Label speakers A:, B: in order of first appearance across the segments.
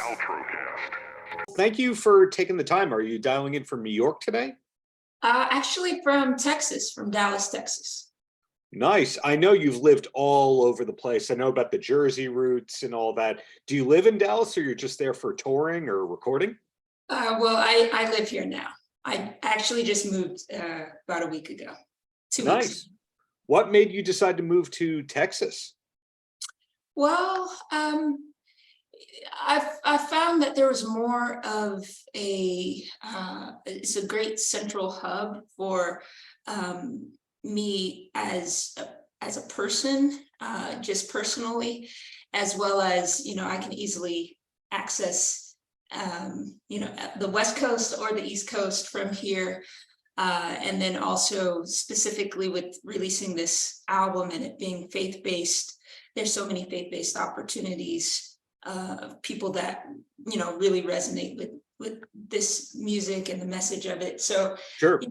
A: Paltrocast. Thank you for taking the time. Are you dialing in from New York today?
B: Actually from Texas, from Dallas, Texas.
A: Nice. I know you've lived all over the place. I know about the Jersey roots and all that. Do you live in Dallas or you're just there for touring or recording?
B: Well, I live here now. I actually just moved about a week ago, 2 weeks.
A: Nice. What made you decide to move to Texas?
B: Well, I found that there was more of it's a great central hub for me as a person, just personally, as well as, I can easily access, the West Coast or the East Coast from here. And then also specifically with releasing this album and it being faith-based, there's so many faith-based opportunities of people that, really resonate with this music and the message of it. So
A: Sure.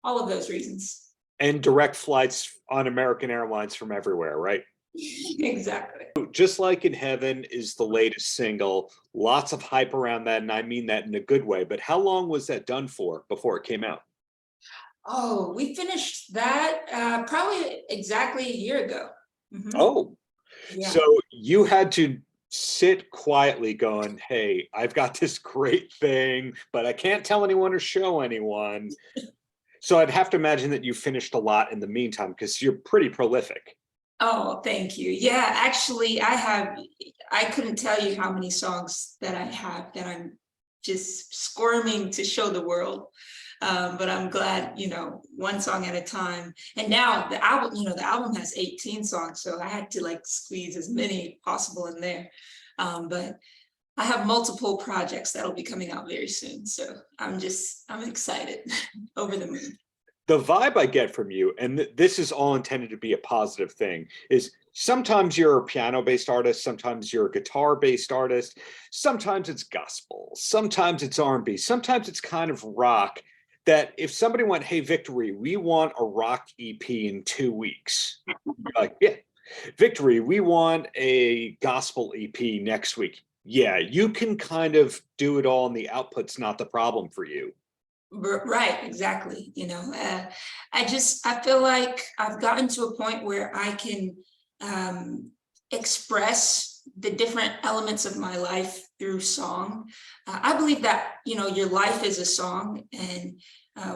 B: All of those reasons.
A: And direct flights on American Airlines from everywhere, right?
B: Exactly.
A: Just Like in Heaven is the latest single. Lots of hype around that, and I mean that in a good way. But how long was that done for before it came out?
B: Oh, we finished that probably exactly a year ago. Mm-hmm.
A: Oh,
B: yeah.
A: So you had to sit quietly going, hey, I've got this great thing, but I can't tell anyone or show anyone. So I'd have to imagine that you finished a lot in the meantime because you're pretty prolific.
B: Oh, thank you. Yeah, actually, I couldn't tell you how many songs that I have that I'm just squirming to show the world. But I'm glad, one song at a time. And now the album has 18 songs, so I had to squeeze as many possible in there. But I have multiple projects that'll be coming out very soon. So I'm excited, over the moon.
A: The vibe I get from you, and this is all intended to be a positive thing, is sometimes you're a piano-based artist, sometimes you're a guitar-based artist, sometimes it's gospel, sometimes it's R&B, sometimes it's kind of rock, that if somebody went, hey, Victory, we want a rock EP in 2 weeks. You're like, yeah. Victory, we want a gospel EP next week. Yeah, you can kind of do it all and the output's not the problem for you.
B: Right, exactly. I feel like I've gotten to a point where I can express the different elements of my life through song. I believe that, your life is a song. And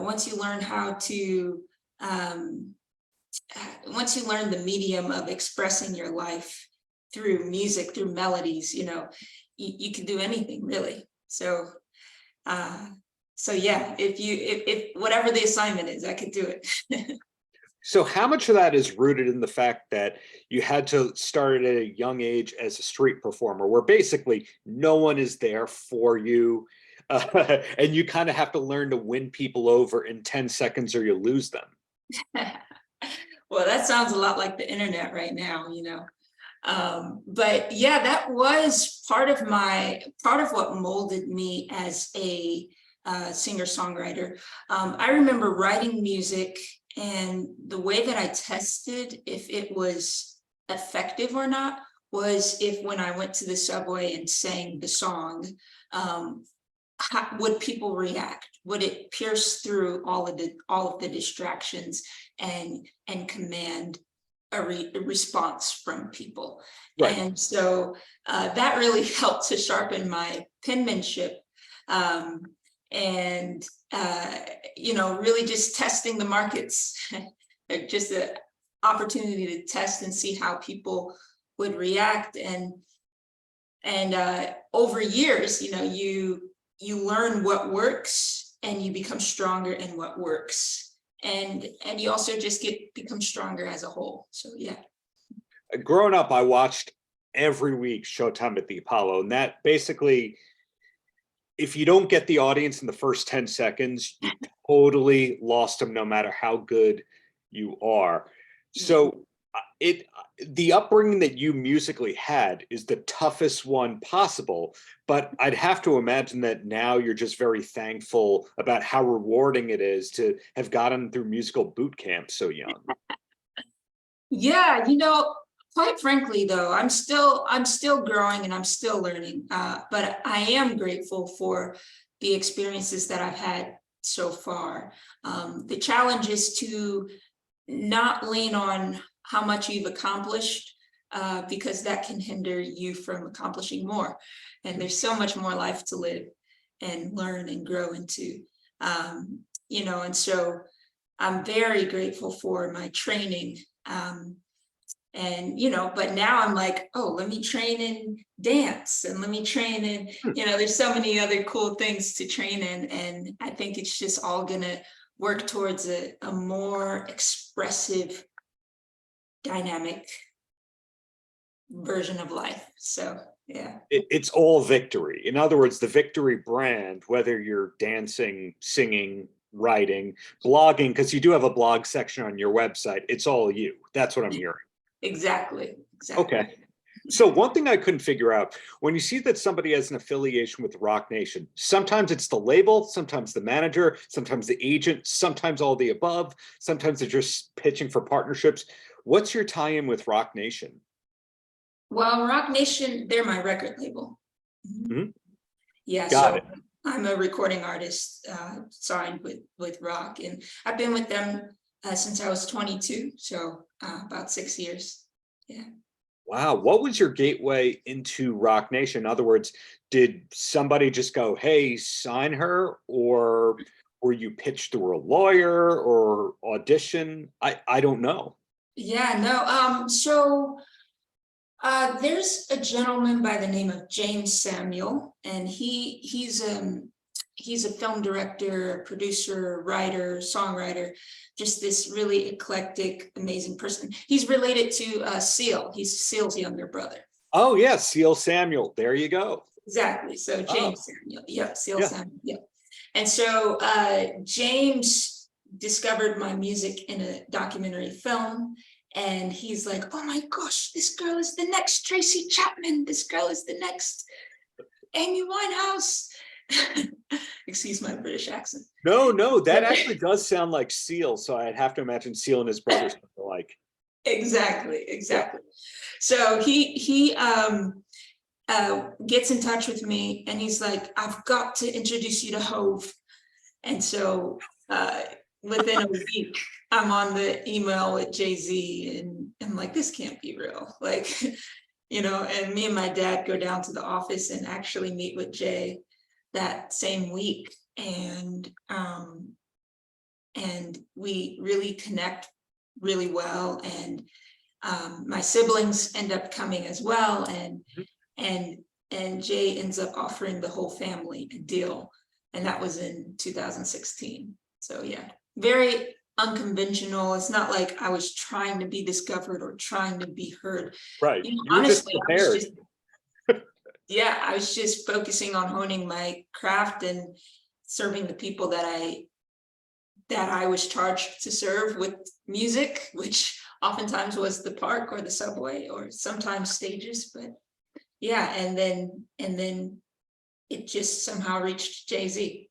B: once you learn once you learn the medium of expressing your life through music, through melodies, you can do anything really. So yeah, if whatever the assignment is, I could do it.
A: So how much of that is rooted in the fact that you had to start at a young age as a street performer, where basically no one is there for you, and you kind of have to learn to win people over in 10 seconds or you lose them?
B: Well, that sounds a lot like the internet right now, but yeah, that was part of what molded me as a singer-songwriter. I remember writing music, and the way that I tested if it was effective or not was if when I went to the subway and sang the song, would people react? Would it pierce through all of the distractions and command a response from people? Right. And so that really helped to sharpen my penmanship. And really just testing the markets, just an opportunity to test and see how people would react. And over years, you learn what works and you become stronger in what works. And you also just become stronger as a whole. So yeah.
A: Growing up, I watched every week Showtime at the Apollo, and that basically, if you don't get the audience in the first 10 seconds, you totally lost them no matter how good you are. So the upbringing that you musically had is the toughest one possible, but I'd have to imagine that now you're just very thankful about how rewarding it is to have gotten through musical boot camp so young.
B: Yeah, Quite frankly, though, I'm still growing and I'm still learning. But I am grateful for the experiences that I've had so far. The challenge is to not lean on how much you've accomplished, because that can hinder you from accomplishing more. And there's so much more life to live and learn and grow into. And so I'm very grateful for my training. But now I'm like, oh, let me train in dance and let me train in, there's so many other cool things to train in. And I think it's just all gonna work towards a more expressive, dynamic version of life. So, yeah.
A: It's all victory. In other words, the Victory brand, whether you're dancing, singing, writing, blogging, because you do have a blog section on your website, it's all you. That's what I'm hearing.
B: Exactly.
A: Okay. So one thing I couldn't figure out, when you see that somebody has an affiliation with Rock Nation, sometimes it's the label, sometimes the manager, sometimes the agent, sometimes all the above, sometimes they're just pitching for partnerships. What's your tie-in with Rock Nation?
B: Well, Rock Nation, they're my record label.
A: Mm-hmm.
B: Yeah,
A: Got it.
B: I'm a recording artist signed with Rock, and I've been with them since I was 22, so about 6 years. Yeah.
A: Wow. What was your gateway into Rock Nation? In other words, did somebody just go, hey, sign her? Or were you pitched through a lawyer or audition? I don't know.
B: Yeah, no. There's a gentleman by the name of James Samuel, and he's a film director, producer, writer, songwriter, just this really eclectic, amazing person. He's related to Seal. He's Seal's younger brother.
A: Oh, yeah, Seal Samuel. There you go.
B: Exactly. So James Samuel. Yep, Seal
A: Yeah.
B: Samuel. Yep. And so James discovered my music in a documentary film. And he's like, oh my gosh, this girl is the next Tracy Chapman. This girl is the next Amy Winehouse. Excuse my British accent.
A: No, that actually does sound like Seal. So I'd have to imagine Seal and his brothers were like.
B: Exactly. So he gets in touch with me and he's like, I've got to introduce you to Hove. And so within a week, I'm on the email with Jay-Z, and I'm like, this can't be real. Like, and me and my dad go down to the office and actually meet with Jay that same week. And we really connect really well. And my siblings end up coming as well. And Jay ends up offering the whole family a deal. And that was in 2016. So yeah, very unconventional. It's not like I was trying to be discovered or trying to be heard.
A: Right.
B: Honestly, I was just focusing on honing my craft and serving the people that I was charged to serve with music, which oftentimes was the park or the subway or sometimes stages. But yeah, and then it just somehow reached Jay-Z.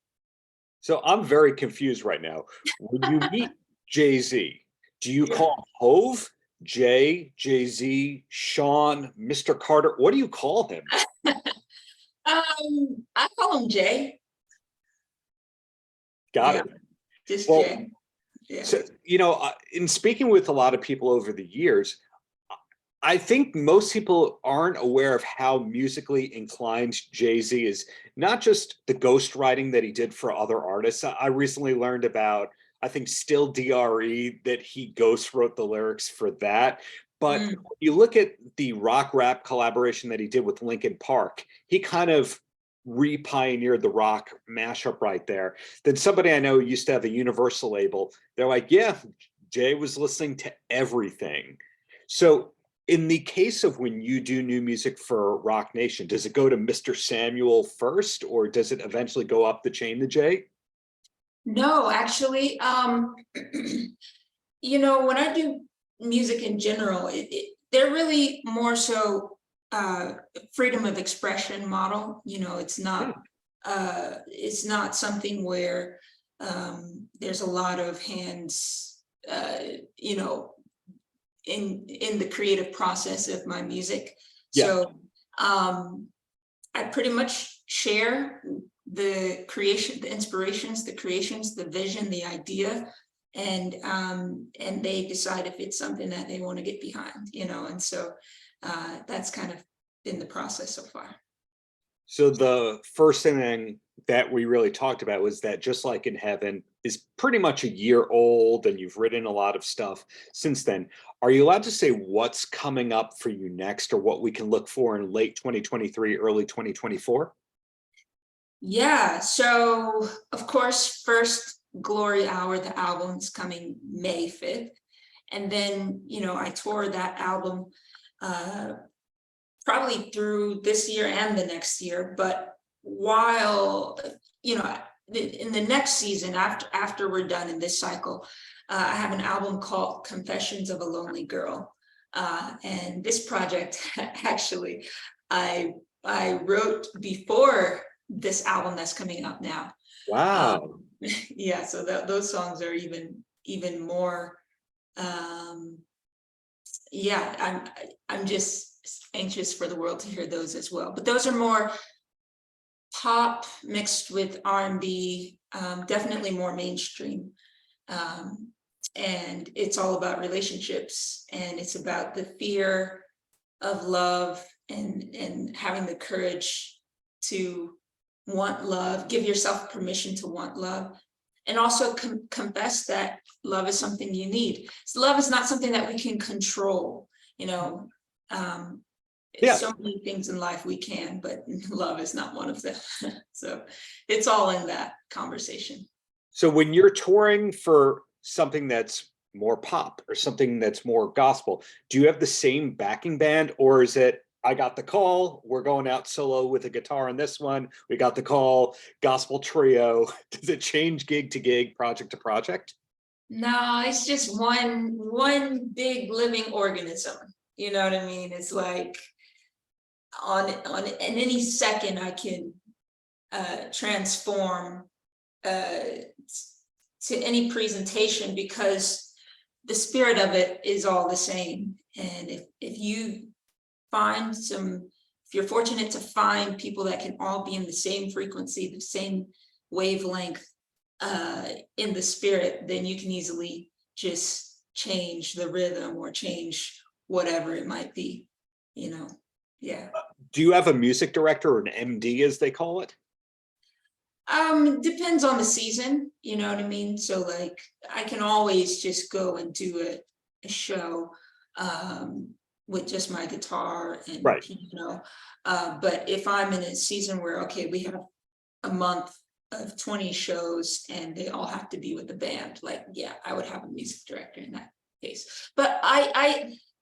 A: So I'm very confused right now. When you meet Jay-Z, do you call Hove, Jay-Z, Sean, Mr. Carter? What do you call him?
B: I call him Jay.
A: Got it.
B: Just Jay. Yeah.
A: So, in speaking with a lot of people over the years, I think most people aren't aware of how musically inclined Jay-Z is, not just the ghostwriting that he did for other artists. I recently learned about, I think, Still DRE, that he ghost wrote the lyrics for that. But when you look at the rock rap collaboration that he did with Linkin Park, he kind of re-pioneered the rock mashup right there. Then somebody I know used to have a Universal label. They're like, yeah, Jay was listening to everything. So in the case of when you do new music for Rock Nation, does it go to Mr. Samuel first, or does it eventually go up the chain to Jay?
B: No, actually, when I do music in general, they're really more so freedom of expression model. It's not something where there's a lot of hands, in the creative process of my music.
A: Yeah.
B: So I pretty much share the creation, the inspirations, the creations, the vision, the idea, and they decide if it's something that they want to get behind, you know. And so that's kind of been the process so far.
A: So the first thing that we really talked about was that Just Like in Heaven is pretty much a year old, and you've written a lot of stuff since then. Are you allowed to say what's coming up for you next, or what we can look for in late 2023, early 2024?
B: Yeah, so of course, first Glory Hour, the album is coming May 5th. And then, you know, I tour that album probably through this year and the next year. But while, you know, in the next season, after we're done in this cycle, I have an album called Confessions of a Lonely Girl. And this project, actually, I wrote before this album that's coming up now.
A: Wow.
B: Yeah, so those songs are even more. Yeah, I'm just anxious for the world to hear those as well. But those are more pop mixed with R&B, definitely more mainstream. And it's all about relationships, and it's about the fear of love and having the courage to want love, give yourself permission to want love, and also confess that love is something you need. So love is not something that we can control, you know.
A: Yeah.
B: So many things in life we can, but love is not one of them. So it's all in that conversation.
A: So when you're touring for something that's more pop or something that's more gospel, do you have the same backing band, or is it, I got the call, we're going out solo with a guitar on this one, we got the call, gospel trio? Does it change gig to gig, project to project?
B: No, it's just one big living organism. You know what I mean? It's like in any second I can transform to any presentation, because the spirit of it is all the same. And if you're fortunate to find people that can all be in the same frequency, the same wavelength in the spirit, then you can easily just change the rhythm or change whatever it might be, you know. Yeah.
A: Do you have a music director, or an MD as they call it?
B: Depends on the season, you know what I mean? So like I can always just go and do a show with just my guitar and
A: Right.
B: piano. But if I'm in a season where, okay, we have a month of 20 shows and they all have to be with the band, like, yeah, I would have a music director in that case. But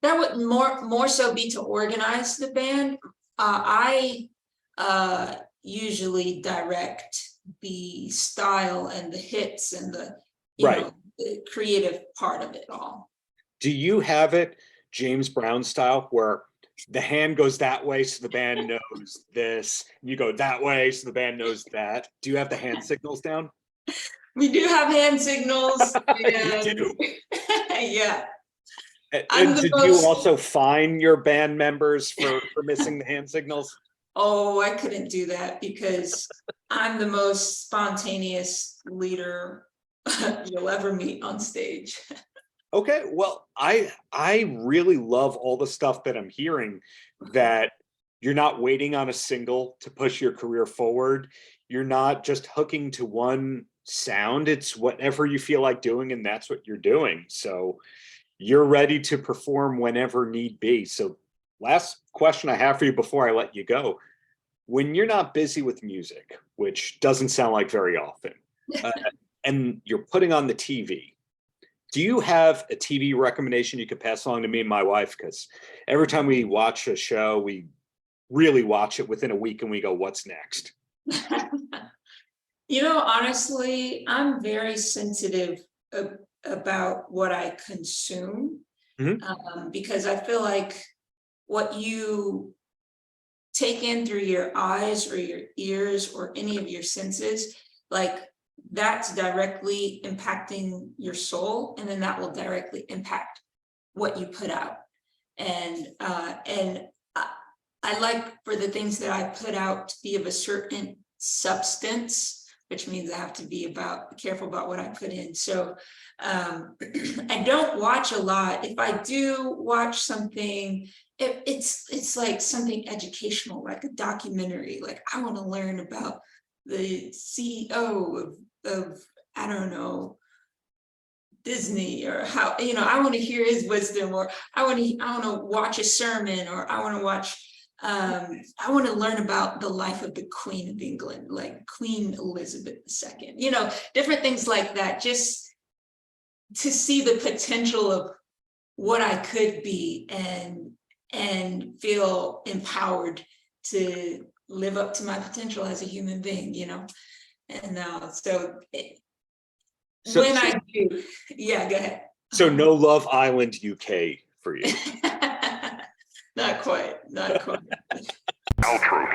B: that would more so be to organize the band. I usually direct the style and the hits and the the creative part of it all.
A: Do you have it James Brown style, where the hand goes that way so the band knows this, you go that way so the band knows that? Do you have the hand signals down?
B: We do have hand signals.
A: You do?
B: Yeah.
A: And did you also fine your band members for missing the hand signals?
B: Oh, I couldn't do that because I'm the most spontaneous leader you'll ever meet on stage.
A: Okay, well, I really love all the stuff that I'm hearing, that you're not waiting on a single to push your career forward. You're not just hooking to one sound. It's whatever you feel like doing, and that's what you're doing. So you're ready to perform whenever need be. So last question I have for you before I let you go. When you're not busy with music, which doesn't sound like very often, and you're putting on the TV, do you have a TV recommendation you could pass along to me and my wife? Because every time we watch a show, we really watch it within a week and we go, what's next?
B: You know, honestly, I'm very sensitive about what I consume, because I feel like what you take in through your eyes or your ears or any of your senses, like that's directly impacting your soul, and then that will directly impact what you put out. And I like for the things that I put out to be of a certain substance, which means I have to be careful about what I put in. So I don't watch a lot. If I do watch something, it's like something educational, like a documentary. Like I want to learn about the CEO of I don't know, Disney, or how, I want to hear his wisdom, or I want to watch a sermon, or I want to watch I want to learn about the life of the Queen of England, like Queen Elizabeth II, different things like that, just to see the potential of what I could be and feel empowered to live up to my potential as a human being, and when I do, yeah, go ahead.
A: So no Love Island UK for you.
B: Not quite.
C: Paltrow.